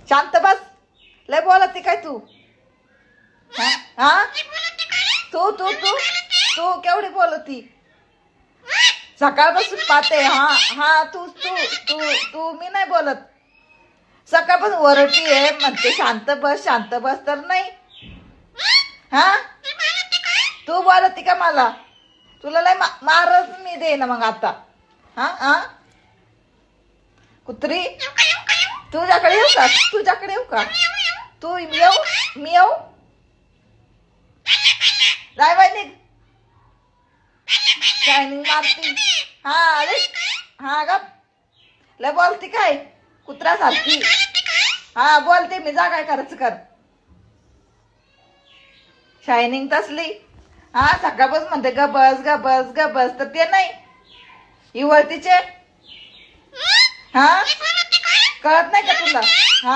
शांत बस. लय बोलती काय तू? हा हा? तू तू तू तू केवढी बोलती? सकाळपासून पाहते. हा हा, तू तू तू तू मी नाही बोलत. सकाळपासून वरटी आहे म्हणते शांत बस तर नाही. हा, तू बोलती का मला? तुला लय मारच मी दे ना मग आता. हा हा, कुत्री तुझ्याकडे येऊ का? तुझ्याकडे येऊ का? तू येऊ? मी येऊ? जाय बाई निघ. शायनिंग मारती. हा अरे हा गप. लय बोलती काय कुत्र्यासारखी? हा बोलते मी, जा काय करायचं कर. शायनिंग तसली. हा सकाळपासून म्हणते ग बस ग बस ग बस, तर ते नाही इवळतीचे. हा कळत नाही का तुला? हा